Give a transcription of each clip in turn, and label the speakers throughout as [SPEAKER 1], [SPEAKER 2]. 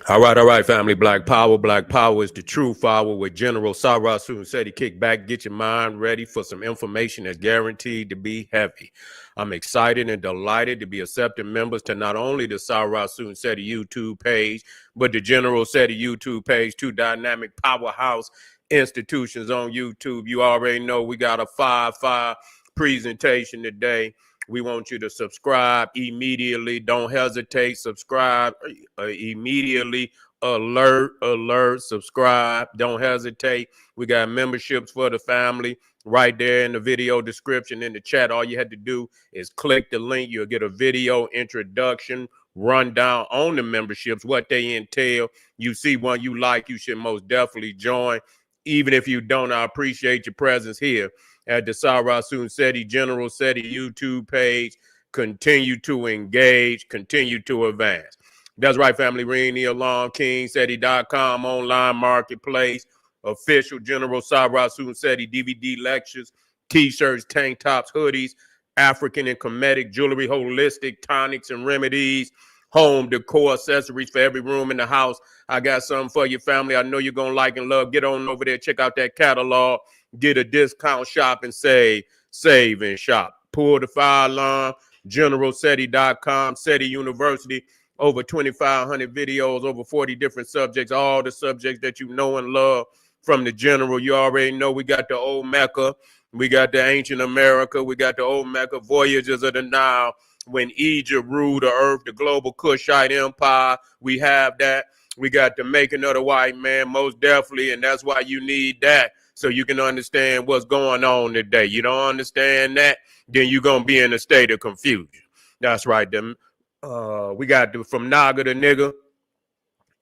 [SPEAKER 1] All right, family. Black Power. Black Power is the true power with General Sarasu said he kick back, get your mind ready for some information that's guaranteed to be heavy. I'm excited and delighted to be accepting members to not only the Sarasu Seti YouTube page, but the General Seti YouTube page, two dynamic powerhouse institutions on YouTube. You already know we got a 5-5 presentation today. We want you to subscribe immediately. Don't hesitate. Subscribe immediately. Alert, subscribe. Don't hesitate. We got memberships for the family right there in the video description in the chat. All you had to do is click the link. You'll get a video introduction, rundown on the memberships, what they entail. You see one you like, you should most definitely join. Even if you don't, I appreciate your presence here at the Sarasun Seti General Seti YouTube page. Continue to engage, continue to advance. That's right, family. Ring the alarm. KingSeti.com online marketplace. Official General Sarasun Seti DVD lectures, t-shirts, tank tops, hoodies, African and Kemetic jewelry, holistic tonics and remedies, home decor accessories for every room in the house. I got something for your family. I know you're going to like and love. Get on over there. Check out that catalog. Get a discount, shop and save. Save and shop. Pull the fire alarm. GeneralSeti.com. Seti University. Over 2,500 videos, over 40 different subjects. All the subjects that you know and love from the General. You already know we got the old Mecca. We got the ancient America. We got the old Mecca, Voyages of the Nile. When Egypt ruled the earth, the global Kushite empire, we have that. We got the making of the white man, most definitely, and that's why you need that so you can understand what's going on today. You don't understand that, then you're going to be in a state of confusion. That's right. We got from Naga to nigga,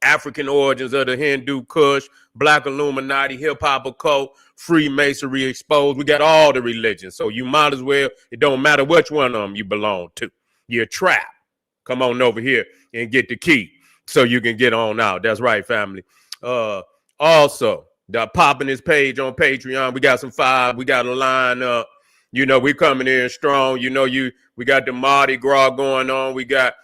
[SPEAKER 1] African origins of the Hindu Kush, Black Illuminati, hip hop occult, Freemasonry exposed. We got all the religions. So you might as well, it don't matter which one of them you belong to. You're trapped. Come on over here and get the key so you can get on out. That's right, family. Also, popping this page on Patreon. We got some five. We got a line up. You know, we coming in strong. You know, we got the Mardi Gras going on. We got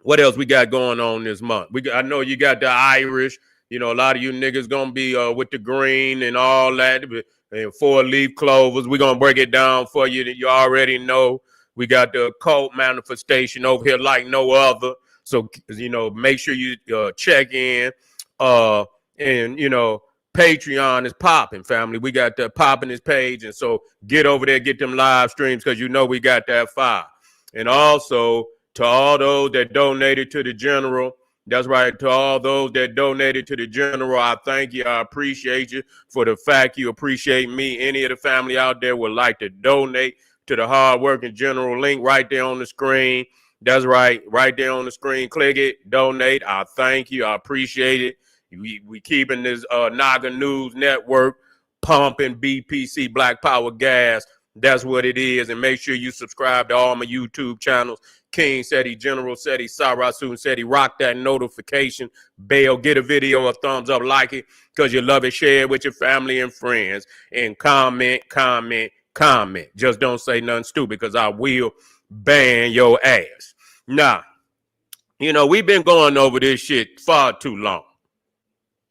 [SPEAKER 1] what else we got going on this month? I know you got the Irish. You know, a lot of you niggas gonna be with the green and all that, and 4-leaf clovers. We're gonna break it down for you. That you already know. We got the occult manifestation over here like no other. So you know, make sure you check in. And you know, Patreon is popping, family. We got the popping this page, and so get over there, get them live streams because you know we got that fire. And also, to all those that donated to the General, that's right, to all those that donated to the General, I thank you. I appreciate you for the fact you appreciate me. Any of the family out there would like to donate to the hardworking General, link right there on the screen. That's right there on the screen. Click it, donate. I thank you. I appreciate it. We keeping this Naga News Network pumping BPC Black Power gas. That's what it is. And make sure you subscribe to all my YouTube channels. King Seti, General Seti, Sarasun Seti. Rock that notification bell. Get a video a thumbs up. Like it because you love it. Share it with your family and friends. And comment. Just don't say nothing stupid because I will ban your ass. Nah, you know, we've been going over this shit far too long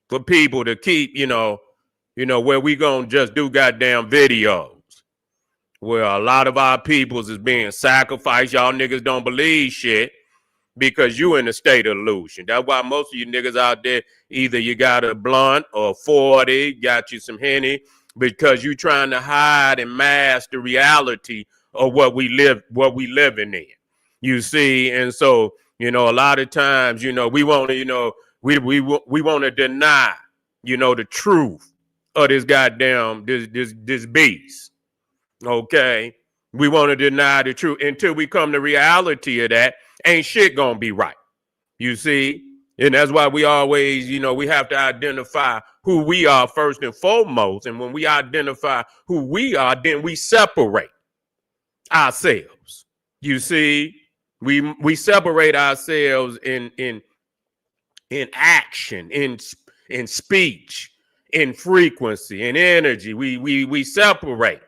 [SPEAKER 1] for people to keep, you know, where we gonna just do goddamn videos. Where a lot of our peoples is being sacrificed. Y'all niggas don't believe shit because you in a state of illusion. That's why most of you niggas out there, either you got a blunt or 40, got you some Henny, because you trying to hide and mask the reality of what we living in. You see, and so, you know, a lot of times, you know, we want to, you know, we want to deny, you know, the truth of this goddamn this beast. Okay, we want to deny the truth until we come to reality of that. Ain't shit gonna be right. You see, and that's why we always, you know, we have to identify who we are first and foremost. And when we identify who we are, then we separate ourselves. You see, we separate ourselves in action, in speech, in frequency, in energy. We separate.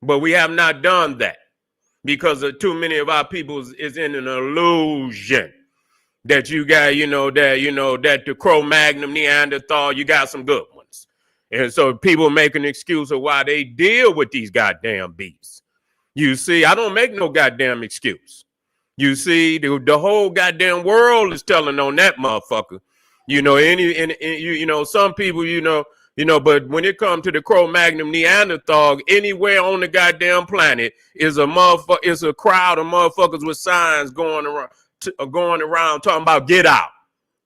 [SPEAKER 1] But we have not done that because too many of our people is in an illusion. that you got, that the Cro-Magnon, Neanderthal, you got some good ones. And so people make an excuse of why they deal with these goddamn beasts. You see, I don't make no goddamn excuse. You see, the whole goddamn world is telling on that motherfucker. Some people, but when it comes to the Cro-Magnon Neanderthal, anywhere on the goddamn planet is a crowd of motherfuckers with signs going around talking about get out.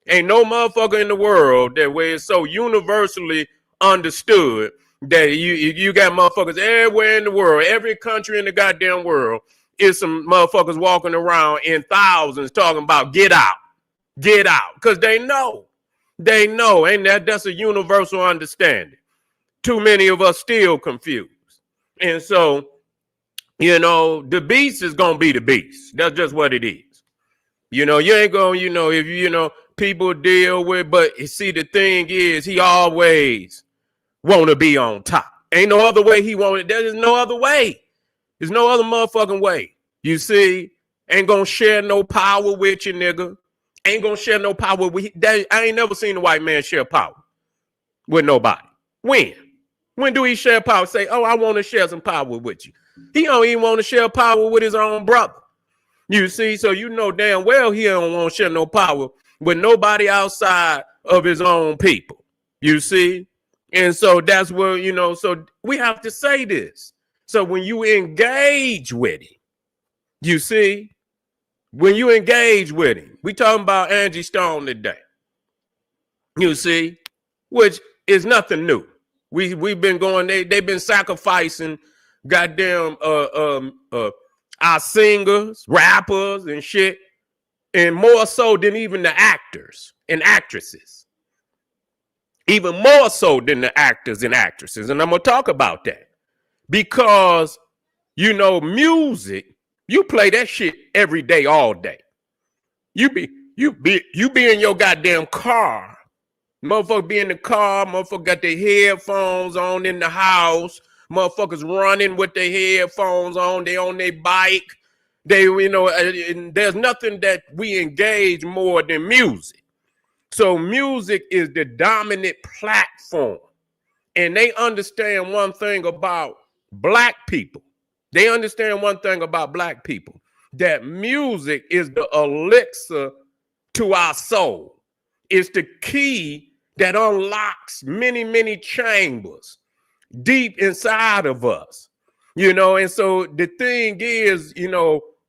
[SPEAKER 1] Ain't no motherfucker in the world that where it's so universally understood that you got motherfuckers everywhere in the world, every country in the goddamn world, is some motherfuckers walking around in thousands talking about get out, because they know, and that's a universal understanding. Too many of us still confused, and so the beast is gonna be the beast. That's just what it is. You ain't gonna, if people deal with, but see, the thing is, he always want to be on top. Ain't no other way he want it. There's no other way. There's no other motherfucking way. You see, ain't gonna share no power with you, nigga. Ain't gonna share no power with I ain't never seen a white man share power with nobody. When do he share power? Say, oh, I want to share some power with you. He don't even want to share power with his own brother. You see, so damn well he don't want to share no power with nobody outside of his own people. You see? And so that's where, so we have to say this. So when you engage with him, you see, when you engage with him, we talking about Angie Stone today, you see, which is nothing new. We've been going, they've been sacrificing goddamn our singers, rappers and shit, and more so than even the actors and actresses. Even more so than the actors and actresses. And I'm going to talk about that. Because, music, you play that shit every day, all day. You be in your goddamn car. Motherfucker be in the car. Motherfucker got their headphones on in the house. Motherfuckers running with their headphones on. They on their bike. And there's nothing that we engage more than music. So music is the dominant platform. And they understand one thing about black people. That music is the elixir to our soul. It's the key that unlocks many, many chambers deep inside of us. And so the thing is,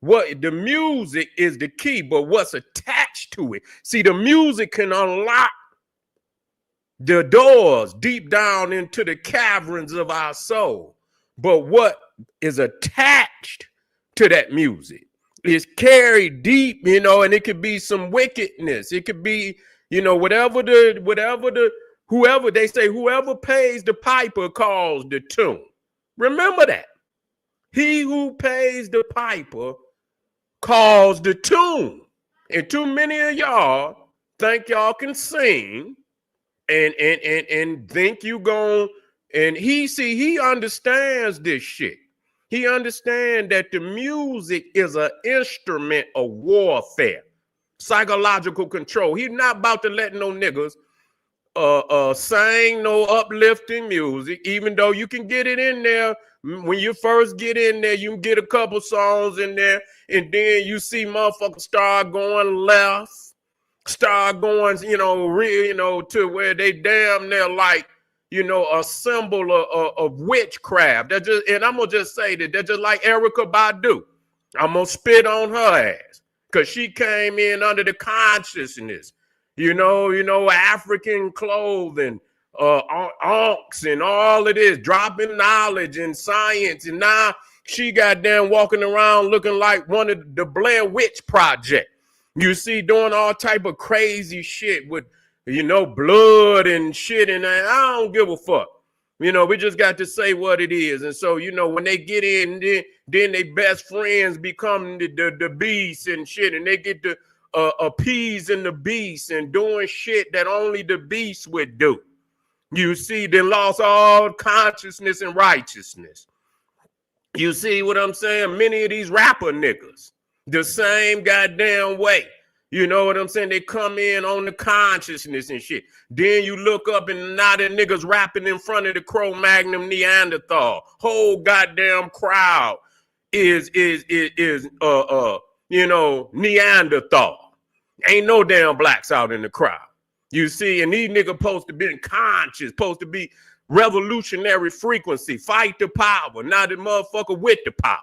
[SPEAKER 1] what the music is the key, but what's attached to it. See, the music can unlock the doors deep down into the caverns of our soul. But what is attached to that music is carried deep, and it could be some wickedness. It could be, whoever they say, whoever pays the piper calls the tune. Remember that. He who pays the piper calls the tune. And too many of y'all think y'all can sing and think you gon' and he understands this shit. He understands that the music is an instrument of warfare, psychological control. He's not about to let no niggas sing no uplifting music, even though you can get it in there. When you first get in there, you can get a couple songs in there, and then you see motherfuckers start going left, start going, real, to where they damn near like, a symbol of witchcraft. And I'm gonna just say that they're just like Erykah Badu. I'm gonna spit on her ass because she came in under the consciousness, African clothing, onks and all of this, dropping knowledge and science, and now she goddamn walking around looking like one of the Blair Witch Project. You see, doing all type of crazy shit with, blood and shit, and I don't give a fuck. We just got to say what it is. And so, when they get in, then they best friends become the beast and shit, and they get to appeasing the beast and doing shit that only the beast would do. You see, they lost all consciousness and righteousness. You see what I'm saying? Many of these rapper niggas, the same goddamn way. You know what I'm saying? They come in on the consciousness and shit. Then you look up and now the niggas rapping in front of the Cro-Magnon Neanderthal. Whole goddamn crowd is Neanderthal. Ain't no damn blacks out in the crowd. You see, and these niggas supposed to be conscious, supposed to be revolutionary frequency, fight the power. Now the motherfucker with the power.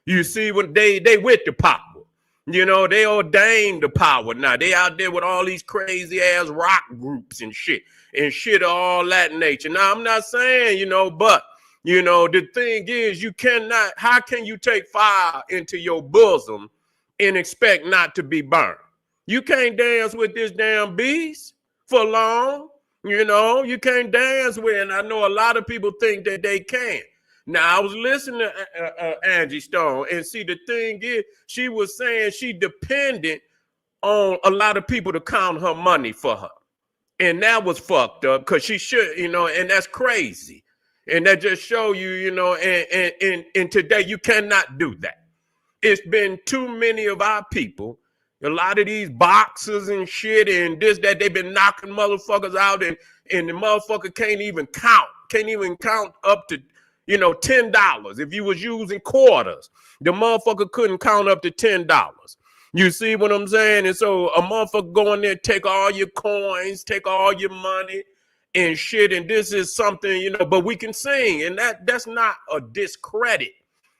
[SPEAKER 1] You see, when they with the power. You know, they ordained the power now. They out there with all these crazy ass rock groups and shit of all that nature. Now, I'm not saying, but, the thing is, how can you take fire into your bosom and expect not to be burned? You can't dance with this damn beast for long. You can't dance with it. And I know a lot of people think that they can. Now, I was listening to Angie Stone, and see, the thing is, she was saying she depended on a lot of people to count her money for her. And that was fucked up because she should, and that's crazy. And that just show you, and today you cannot do that. It's been too many of our people, a lot of these boxers and shit and this, that, they've been knocking motherfuckers out and the motherfucker can't even count up to, $10. If you was using quarters, the motherfucker couldn't count up to $10. You see what I'm saying? And so a motherfucker go in there, take all your coins, take all your money and shit. And this is something, but we can sing. And that's not a discredit,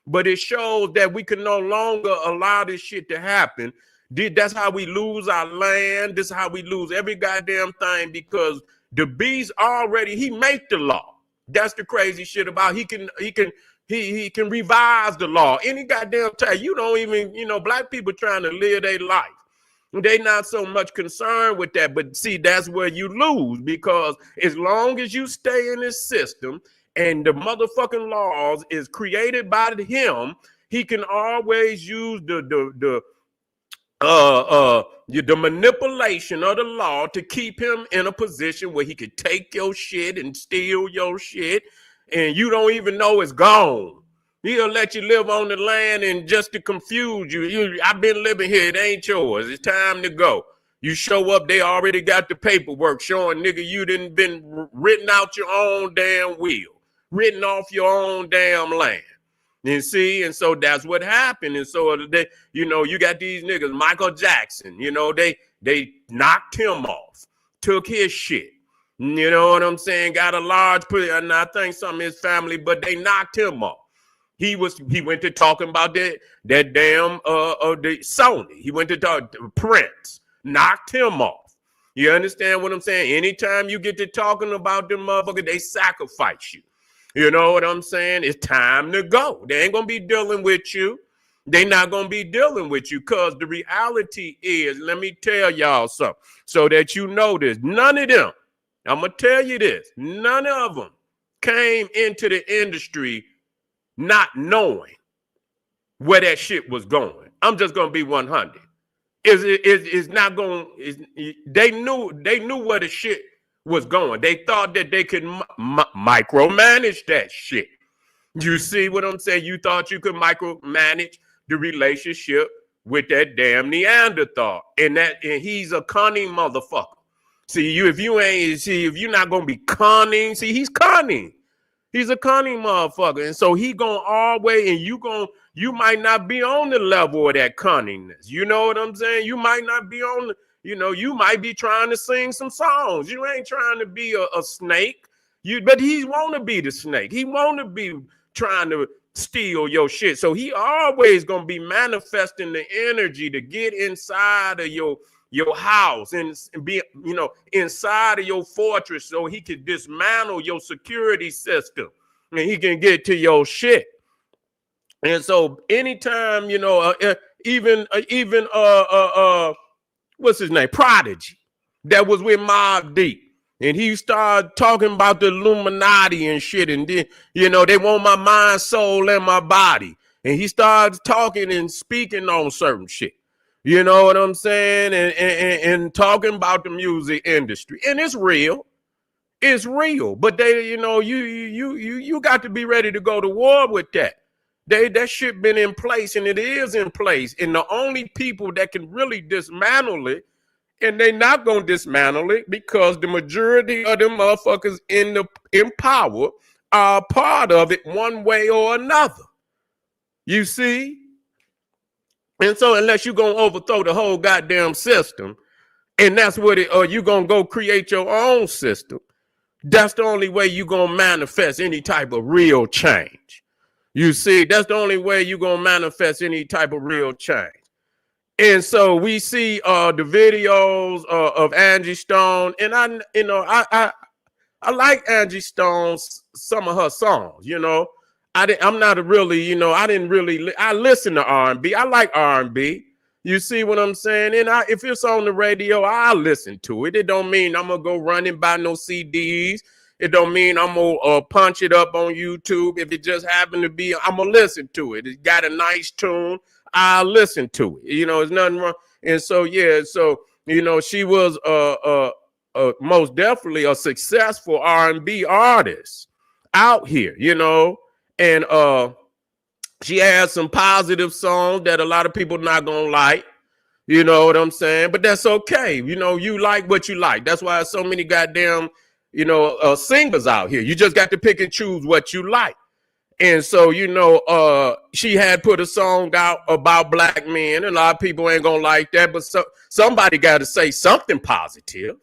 [SPEAKER 1] but it shows that we can no longer allow this shit to happen. That's how we lose our land. This is how we lose every goddamn thing, because the beast already, he make the law. That's the crazy shit about he can revise the law any goddamn time. You don't even, black people trying to live their life. They not so much concerned with that. But see, that's where you lose, because as long as you stay in this system and the motherfucking laws is created by him, he can always use the manipulation of the law to keep him in a position where he could take your shit and steal your shit, and you don't even know it's gone. He'll let you live on the land and just to confuse you. I've been living here. It ain't yours. It's time to go. You show up, they already got the paperwork showing, nigga, you done been written out your own damn will, written off your own damn land. And see, and so that's what happened. And so they, you got these niggas, Michael Jackson, they knocked him off, took his shit. You know what I'm saying? Got a large, and I think some of his family, but they knocked him off. He went to talking about that damn the Sony. He went to talk to Prince, knocked him off. You understand what I'm saying? Anytime you get to talking about them motherfuckers, they sacrifice you. You know what I'm saying? It's time to go. They ain't gonna be dealing with you. They not gonna be dealing with you, because the reality is, let me tell y'all something so that you know this. None of them, I'm gonna tell you this, none of them came into the industry not knowing where that shit was going. I'm just gonna be 100. It's not going. They knew where the shit was going. They thought that they could micromanage that shit. You see what I'm saying? You thought you could micromanage the relationship with that damn Neanderthal, and he's a cunning motherfucker. See, if you're not gonna be cunning, see, he's cunning. He's a cunning motherfucker, and so he gonna always, and you might not be on the level of that cunningness. You know what I'm saying? You might not be on the. You might be trying to sing some songs. You ain't trying to be a snake. But he want to be the snake. He want to be trying to steal your shit. So he always going to be manifesting the energy to get inside of your house and be, inside of your fortress, so he could dismantle your security system and he can get to your shit. And so anytime, even what's his name? Prodigy, that was with Mobb Deep. And he started talking about the Illuminati and shit. And then, they want my mind, soul, and my body. And he started talking and speaking on certain shit. You know what I'm saying? And talking about the music industry. And it's real. It's real. But they, you got to be ready to go to war with that. That shit been in place, and it is in place. And the only people that can really dismantle it, and they not gonna dismantle it because the majority of them motherfuckers in power are part of it one way or another. You see? And so unless you're gonna overthrow the whole goddamn system, and that's what it, or you gonna go create your own system, that's the only way you're gonna manifest any type of real change. You see, that's the only way you're gonna manifest any type of real change. And so we see the videos of Angie Stone, and I like Angie Stone's some of her songs. I'm not a really, I listen to R&B. I like R&B. You see what I'm saying? And if it's on the radio, I'll listen to it. It don't mean I'm gonna go running by no CDs. It don't mean I'm gonna punch it up on YouTube. If it just happen to be, I'm gonna listen to it. It's got a nice tune. I'll listen to it. It's nothing wrong. And so, yeah, so, she was most definitely a successful R&B artist out here, and she has some positive songs that a lot of people not gonna like. You know what I'm saying? But that's okay. You like what you like. That's why there's so many goddamn, singers out here. You just got to pick and choose what you like. And so, she had put a song out about black men. A lot of people ain't gonna like that, but somebody got to say something positive.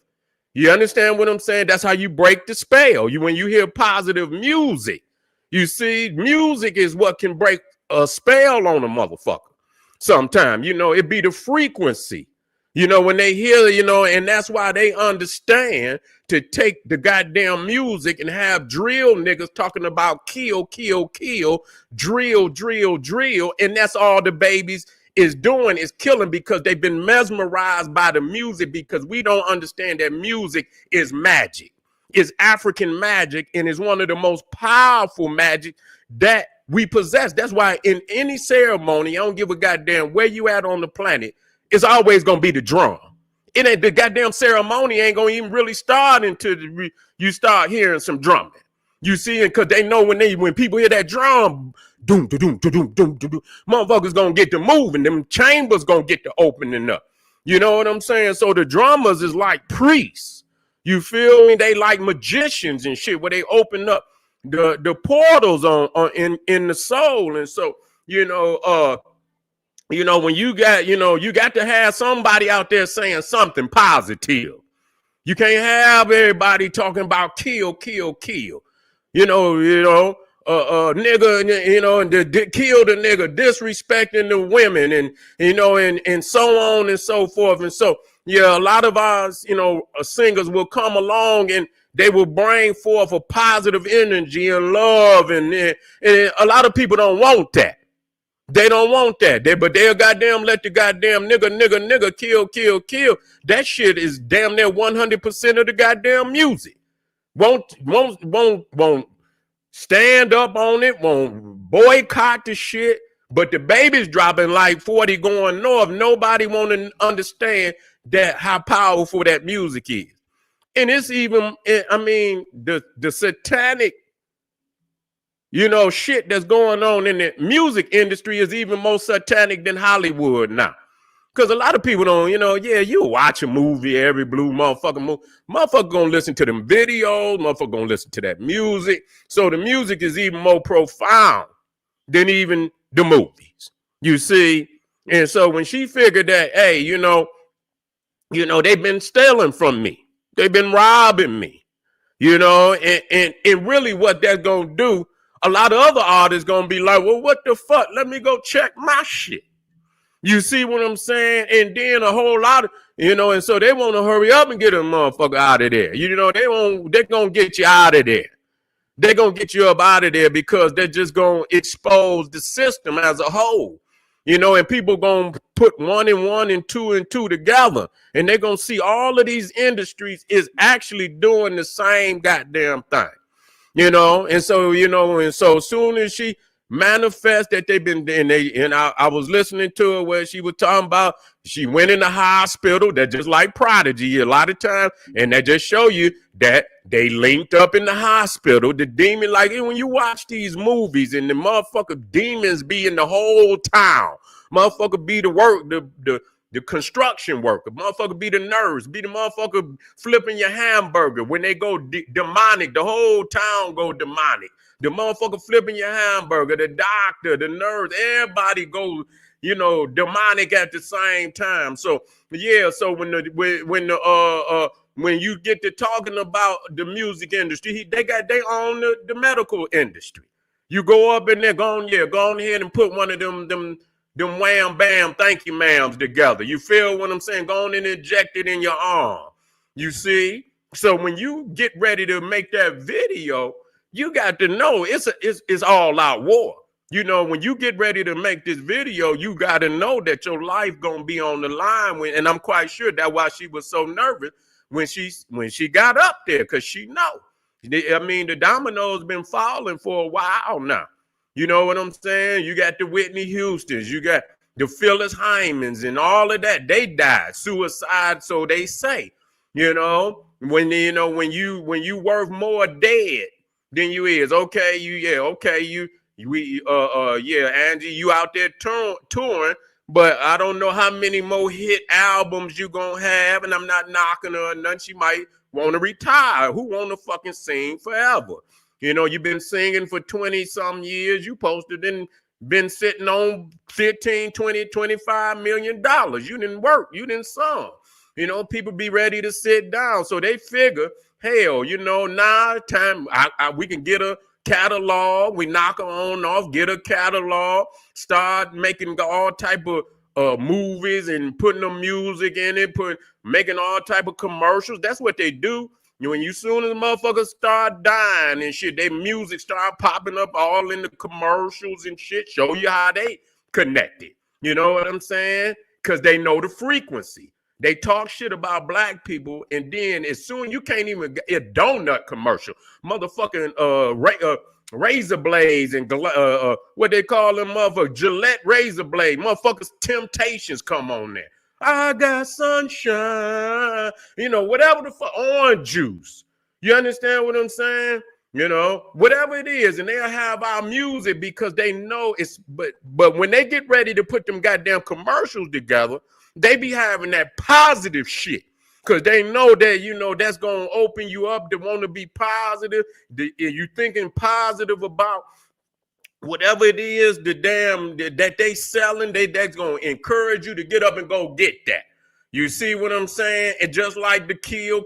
[SPEAKER 1] You understand what I'm saying? That's how you break the spell. When you hear positive music, you see, music is what can break a spell on a motherfucker. Sometimes, it be the frequency. When they hear, and that's why they understand to take the goddamn music and have drill niggas talking about kill, kill, kill, drill, drill, drill. And that's all the babies is doing, is killing, because they've been mesmerized by the music, because we don't understand that music is magic. It's African magic, and is one of the most powerful magic that we possess. That's why in any ceremony, I don't give a goddamn where you at on the planet, it's always gonna be the drum. It ain't, the goddamn ceremony ain't gonna even really start until you start hearing some drumming. You see, and because they know when people hear that drum, doom, doom, doom, doom, doom, motherfuckers gonna get to moving. Them chambers gonna get to opening up. You know what I'm saying? So the drummers is like priests. You feel me? They like magicians and shit, where they open up the portals in the soul. And so, when you got to have somebody out there saying something positive. You can't have everybody talking about kill, kill, kill. Nigga, and kill the nigga, disrespecting the women, and so on and so forth. And so, yeah, a lot of our, singers will come along and they will bring forth a positive energy and love. And a lot of people don't want that. They don't want that. But they'll goddamn let the goddamn nigga, kill, kill, kill. That shit is damn near 100% of the goddamn music. Won't stand up on it, won't boycott the shit. But the baby's dropping like 40 going north. Nobody want to understand that how powerful that music is. And it's even, the satanic, shit that's going on in the music industry is even more satanic than Hollywood now. Because a lot of people don't, you watch a movie, every blue motherfucker movie. Motherfucker gonna listen to them videos, motherfucker gonna listen to that music. So the music is even more profound than even the movies, you see. And so when she figured that, hey, they've been stealing from me. They've been robbing me, and really what that's going to do, a lot of other artists going to be like, well, what the fuck? Let me go check my shit. You see what I'm saying? And then a whole lot of, and so they want to hurry up and get a motherfucker out of there. They're going to get you out of there. They're going to get you up out of there because they're just going to expose the system as a whole. And people going to put 1 and 1 and 2 and 2 together. And they're going to see all of these industries is actually doing the same goddamn thing. And so, as soon as she manifest that they've been, and I was listening to her where she was talking about she went in the hospital. That just like Prodigy a lot of times, and that just show you that they linked up in the hospital. The demon, like when you watch these movies and the motherfucker demons be in the whole town, motherfucker be the work, the construction worker, motherfucker be the nurse, be the motherfucker flipping your hamburger. When they go demonic, the whole town go demonic. The motherfucker flipping your hamburger, the doctor, the nurse, everybody goes, demonic at the same time. So yeah, so when you get to talking about the music industry, they own the medical industry. You go up in there, go on ahead and put one of them wham bam thank you ma'ams together. You feel what I'm saying? Go on and inject it in your arm. You see? So when you get ready to make that video, you got to know it's all out war. When you get ready to make this video, you got to know that your life gonna be on the line. And I'm quite sure that's why she was so nervous when she got up there, because she know. I mean, the dominoes been falling for a while now. You know what I'm saying? You got the Whitney Houstons, you got the Phyllis Hymans, and all of that. They died suicide, so they say. When you worth more dead than you is. Angie, you out there touring, but I don't know how many more hit albums you gonna have, and I'm not knocking her or nothing. She might want to retire. Who want to fucking sing forever? You've been singing for 20 some years. You posted and been sitting on 15, 20, 25 million dollars. You didn't work. You didn't song. People be ready to sit down. So they figure, hell, time we can get a catalog. We knock her on off, get a catalog, start making all type of movies and putting the music in it, making all type of commercials. That's what they do. When soon as motherfuckers start dying and shit, their music start popping up all in the commercials and shit, show you how they connected. You know what I'm saying? Because they know the frequency. They talk shit about black people, and then as soon you can't even get a donut commercial, motherfucking razor blades and what they call them, motherfuckers, Gillette razor blade, motherfuckers, Temptations come on there. I got sunshine, whatever the fuck, orange juice. You understand what I'm saying? Whatever it is, and they'll have our music because they know it's. But when they get ready to put them goddamn commercials together, they be having that positive shit because they know that, that's going to open you up to want to be positive. You thinking positive about whatever it is, that they selling, that's going to encourage you to get up and go get that. You see what I'm saying? And just like the kill,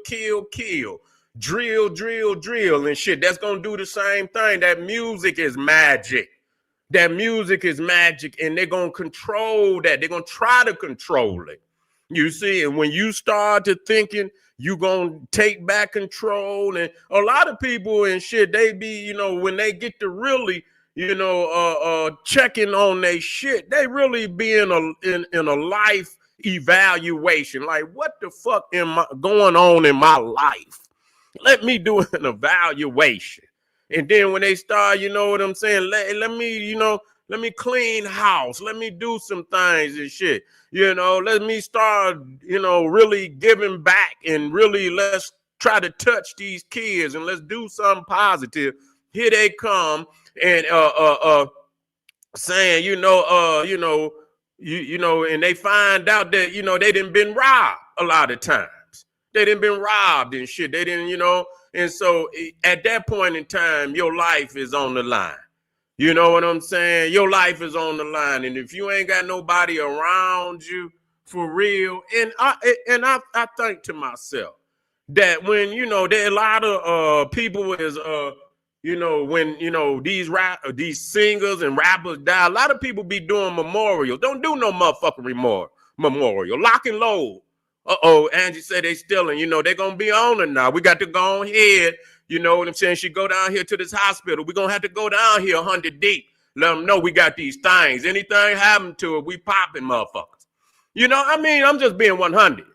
[SPEAKER 1] drill and shit, that's going to do the same thing. That music is magic. That music is magic, and they're going to control that. They're going to try to control it. You see, and when you start to thinking you're going to take back control, and a lot of people and shit, they be, when they get to really, checking on their shit, they really be in a life evaluation. Like, what the fuck am I going on in my life? Let me do an evaluation. And then when they start, you know what I'm saying? Let me clean house. Let me do some things and shit. Let me start, really giving back, and really let's try to touch these kids and let's do something positive. Here they come and saying, and they find out that, they done been robbed a lot of times. They done been robbed and shit. They didn't, and so at that point in time, your life is on the line. You know what I'm saying? Your life is on the line. And if you ain't got nobody around you for real, and I think to myself that when, there are a lot of people is, when, these singers and rappers die, a lot of people be doing memorials. Don't do no motherfucking memorial. Lock and load. Angie said they stealing. They're going to be on it now. We got to go on ahead. You know what I'm saying? She go down here to this hospital. We're going to have to go down here 100 deep. Let them know we got these things. Anything happen to it, we popping motherfuckers. I'm just being 100.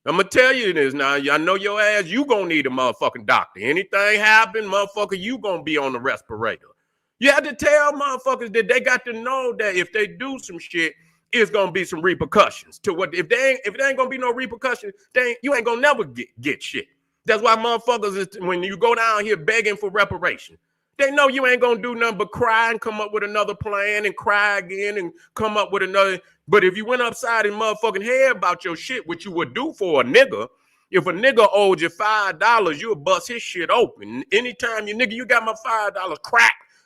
[SPEAKER 1] I'm going to tell you this now. I know your ass, you going to need a motherfucking doctor. Anything happen, motherfucker, you going to be on the respirator. You have to tell motherfuckers that they got to know that if they do some shit, it's gonna be some repercussions. To what if there ain't gonna be no repercussions, you ain't gonna never get shit. That's why motherfuckers is when you go down here begging for reparation. They know you ain't gonna do nothing but cry and come up with another plan and cry again and come up with another. But if you went upside and motherfucking head about your shit, which you would do for a nigga, if a nigga owed you $5, you would bust his shit open. Anytime you got my $5,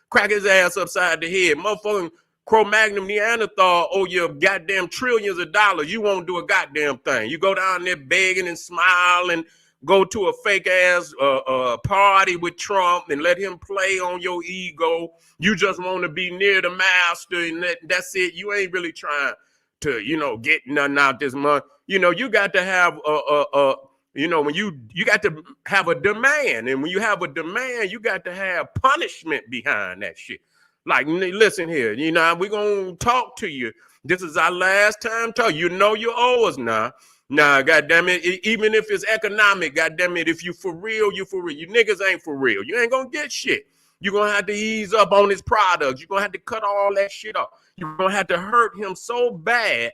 [SPEAKER 1] crack his ass upside the head. Motherfucking Cro-Magnon Neanderthal owe you goddamn trillions of dollars. You won't do a goddamn thing. You go down there begging and smiling, go to a fake ass party with Trump and let him play on your ego. You just want to be near the master and that's it. You ain't really trying to, get nothing out this month. You got to have when you got to have a demand, and when you have a demand, you got to have punishment behind that shit. Like, listen here, we're gonna talk to you. This is our last time talk. You owe us now. Nah, goddamn it. Even if it's economic, goddamn it. If you for real, you for real. You niggas ain't for real. You ain't gonna get shit. You're gonna have to ease up on his products. You're gonna have to cut all that shit off. You're gonna have to hurt him so bad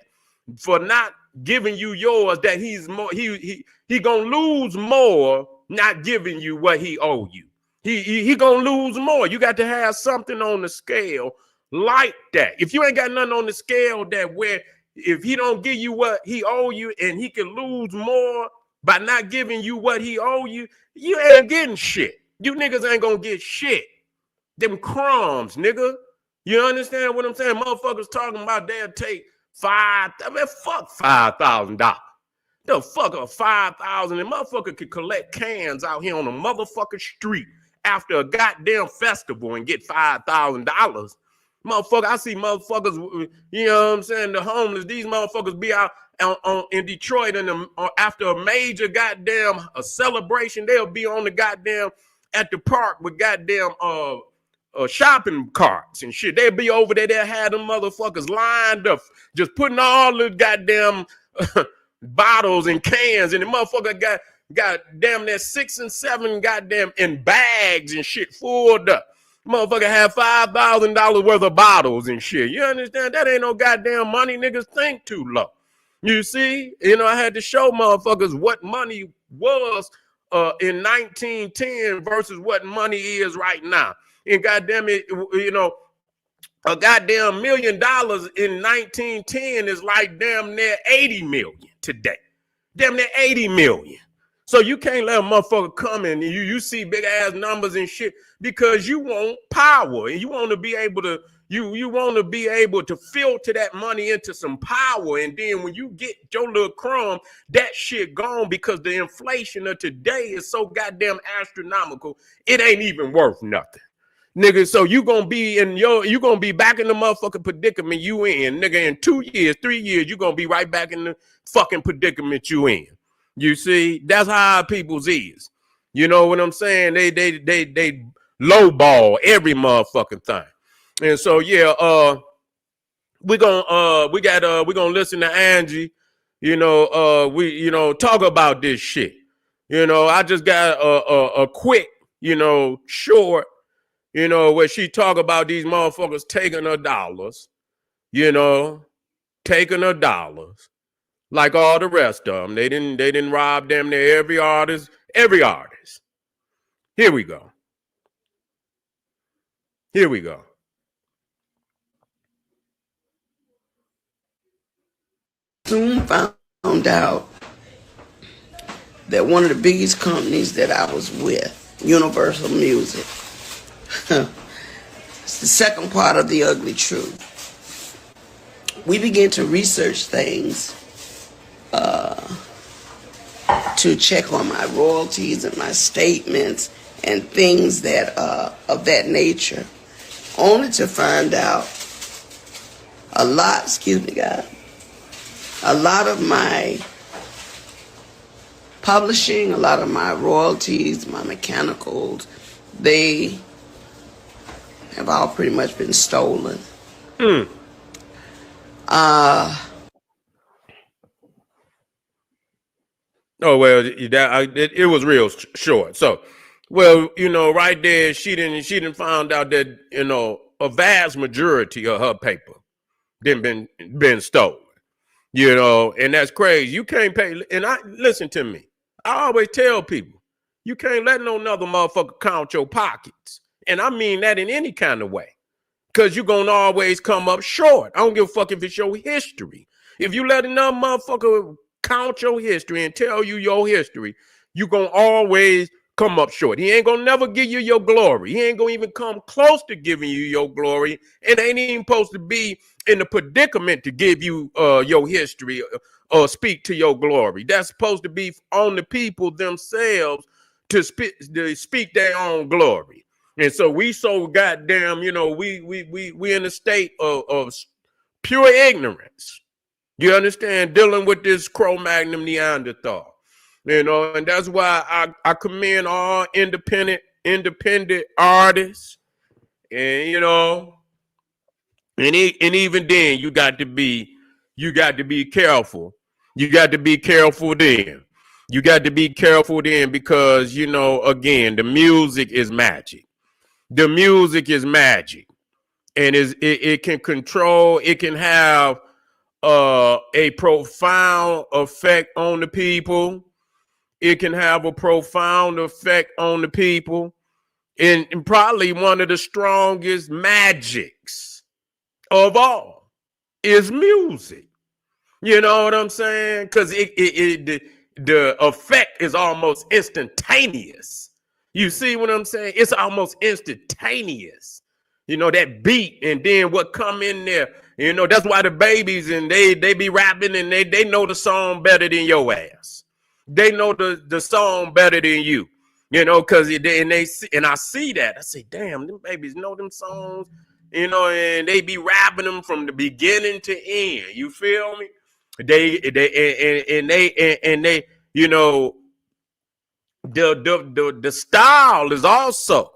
[SPEAKER 1] for not giving you yours that he's more he gonna lose more not giving you what he owe you. He gonna lose more. You got to have something on the scale like that. If you ain't got nothing on the scale that where if he don't give you what he owe you and he can lose more by not giving you what he owe you, you ain't getting shit. You niggas ain't gonna get shit. Them crumbs, nigga. You understand what I'm saying? Motherfuckers talking about they'll take fuck $5,000. The fuck a 5,000 and motherfucker could collect cans out here on the motherfucking street after a goddamn festival and get $5,000. Motherfucker, I see motherfuckers, you know what I'm saying, the homeless, these motherfuckers be out in Detroit and after a major goddamn celebration, they'll be on the goddamn at the park with goddamn shopping carts and shit. They'll be over there, they'll have them motherfuckers lined up, just putting all the goddamn bottles and cans, and the motherfucker got damn near 6 and 7 goddamn in bags and shit full up. Motherfucker have $5,000 worth of bottles and shit. You understand? That ain't no goddamn money. Niggas think too low. You see? I had to show motherfuckers what money was in 1910 versus what money is right now. And goddamn it, a goddamn $1 million in 1910 is like damn near 80 million today. Damn near 80 million. So you can't let a motherfucker come in and you see big ass numbers and shit because you want power and you want to be able to you want to be able to filter that money into some power, and then when you get your little crumb, that shit gone because the inflation of today is so goddamn astronomical, it ain't even worth nothing. Nigga, so you gonna be back in the motherfucking predicament you in, nigga. In 2 years, 3 years, you gonna be right back in the fucking predicament you in. You see, that's how people's is. You know what I'm saying? They lowball every motherfucking thing. And so yeah, we're gonna listen to Angie. We talk about this shit. I just got a quick, short, where she talk about these motherfuckers taking her dollars, taking her dollars. Like all the rest of them. They didn't rob damn near every artist. Here we go.
[SPEAKER 2] Soon found out that one of the biggest companies that I was with, Universal Music, it's the second part of the ugly truth. We began to research things to check on my royalties and my statements and things that of that nature, only to find out a lot of my publishing, a lot of my royalties, my mechanicals, they have all pretty much been stolen.
[SPEAKER 1] Oh, well, it was real short. So Well, right there, she didn't find out that, a vast majority of her paper didn't been stolen. And that's crazy. You can't pay. And listen to me. I always tell people, you can't let no another motherfucker count your pockets. And I mean that in any kind of way. Because you're going to always come up short. I don't give a fuck if it's your history. If you let another motherfucker count your history and tell you your history, you're going to always come up short. He ain't going to never give you your glory. He ain't going to even come close to giving you your glory. And ain't even supposed to be in the predicament to give you your history or speak to your glory. That's supposed to be on the people themselves to speak their own glory. And so we so goddamn, we in a state of pure ignorance. You understand? Dealing with this Cro-Magnon Neanderthal. And that's why I commend all independent artists. And and even then you got to be careful. You got to be careful then. You got to be careful then because, again, the music is magic. The music is magic. And it can control, it can have a profound effect on the people. It can have a profound effect on the people. And probably one of the strongest magics of all is music. You know what I'm saying? Because the effect is almost instantaneous. You see what I'm saying? It's almost instantaneous. That beat and then what come in there. That's why the babies and they be rapping and they know the song better than your ass. They know the song better than you. Because and I see that. I say, damn, them babies know them songs. And they be rapping them from the beginning to end. You feel me? They the style is also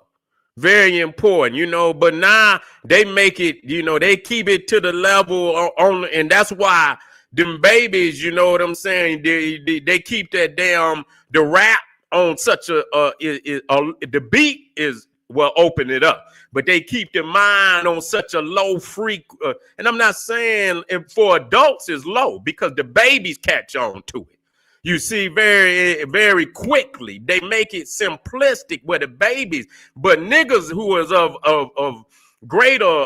[SPEAKER 1] very important, but now they make it, they keep it to the level on, and that's why them babies, you know what I'm saying? They keep that damn, the rap on such the beat is, well, open it up, but they keep the mind on such a low freak. And I'm not saying for adults is low because the babies catch on to it. You see, very, very quickly, they make it simplistic with the babies, but niggas who is of greater,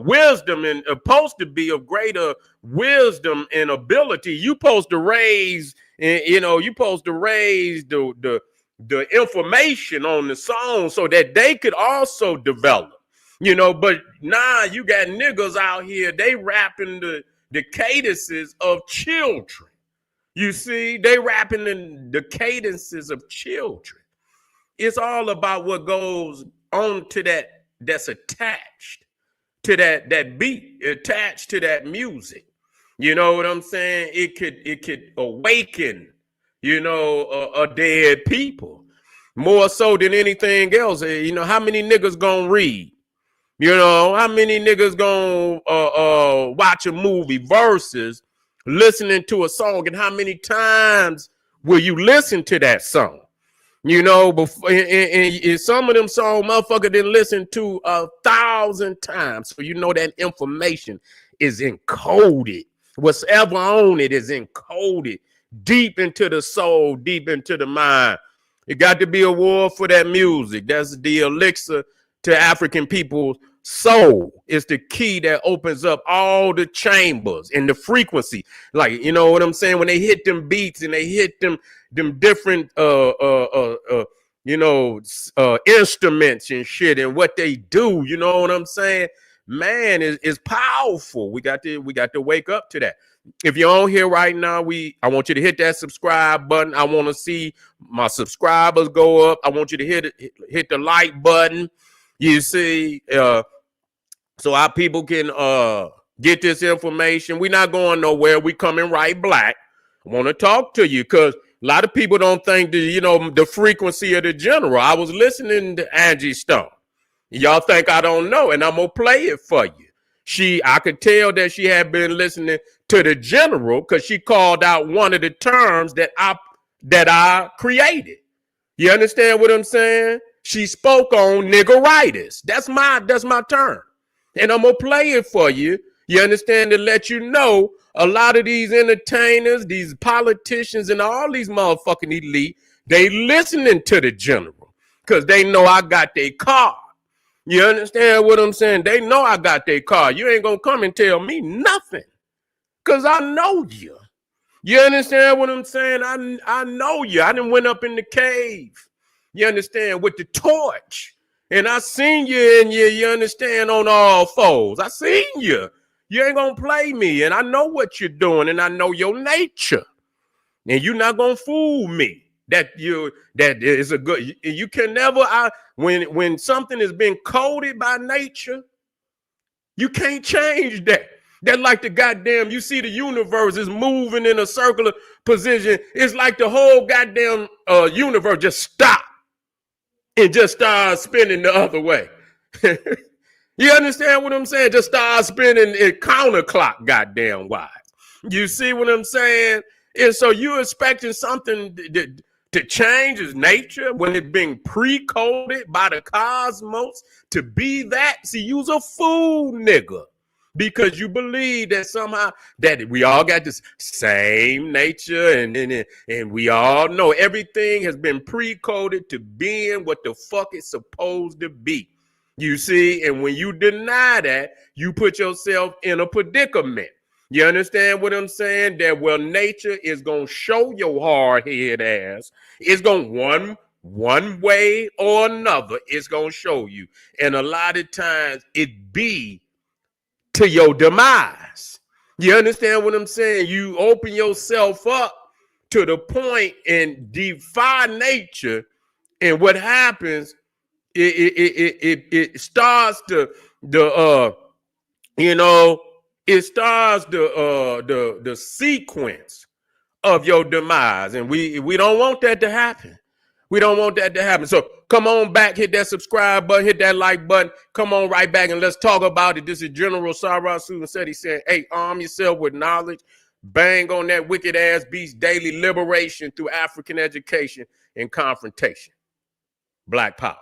[SPEAKER 1] wisdom and supposed to be of greater wisdom and ability, you supposed to raise, you supposed to raise the information on the song so that they could also develop, but now you got niggas out here, they rapping the cadences of children. You see, they rapping in the cadences of children. It's all about what goes on to that's attached to that beat, attached to that music. You know what I'm saying? It could awaken, a dead people more so than anything else. How many niggas gonna read? How many niggas gonna watch a movie versus listening to a song, and how many times will you listen to that song? Before and some of them songs, motherfucker didn't listen to 1,000 times. So that information is encoded. Whatever on it is encoded deep into the soul, deep into the mind. It got to be a war for that music. That's the elixir to African people's soul. It's the key that opens up all the chambers and the frequency. Like, you know what I'm saying? When they hit them beats and they hit them different instruments and shit and what they do, you know what I'm saying? Man, is powerful. We got to wake up to that. If you're on here right now, I want you to hit that subscribe button. I want to see my subscribers go up. I want you to hit the like button. You see, so our people can get this information. We're not going nowhere. We coming right black. I want to talk to you because a lot of people don't think the frequency of the general. I was listening to Angie Stone. Y'all think I don't know, and I'm gonna play it for you. I could tell that she had been listening to the general because she called out one of the terms that I created. You understand what I'm saying? She spoke on niggeritis. That's my term. And I'm gonna play it for you. You understand, to let you know a lot of these entertainers, these politicians, and all these motherfucking elite, they listening to the general because they know I got their car. You understand what I'm saying? They know I got their car. You ain't gonna come and tell me nothing because I know you. You understand what I'm saying? I know you. I done went up in the cave. You understand, with the torch. And I seen you, and you understand, on all fours. I seen you. You ain't gonna play me. And I know what you're doing, and I know your nature. And you're not gonna fool me. That is a good. You can never. When something has been coded by nature, you can't change that. That's like the goddamn, you see the universe is moving in a circular position. It's like the whole goddamn universe just stopped and just started spinning the other way. You understand what I'm saying? Just start spinning it counterclock, goddamn wise. You see what I'm saying? And so you're expecting something to change its nature when it's being pre-coded by the cosmos to be that. See, you's a fool, nigga. Because you believe that somehow that we all got this same nature, and we all know everything has been pre-coded to being what the fuck it's supposed to be. You see, and when you deny that, you put yourself in a predicament. You understand what I'm saying? That, well, nature is gonna show your hard head ass. It's gonna one way or another. It's gonna show you, and a lot of times it be to your demise. You understand what I'm saying? You open yourself up to the point and defy nature, and what happens? It starts you know, it starts the sequence of your demise, and we don't want that to happen. We don't want that to happen. So come on back, hit that subscribe button, hit that like button. Come on right back and let's talk about it. This is General Sarah Susan said. He said, hey, arm yourself with knowledge. Bang on that wicked ass beast. Daily liberation through African education and confrontation. Black power.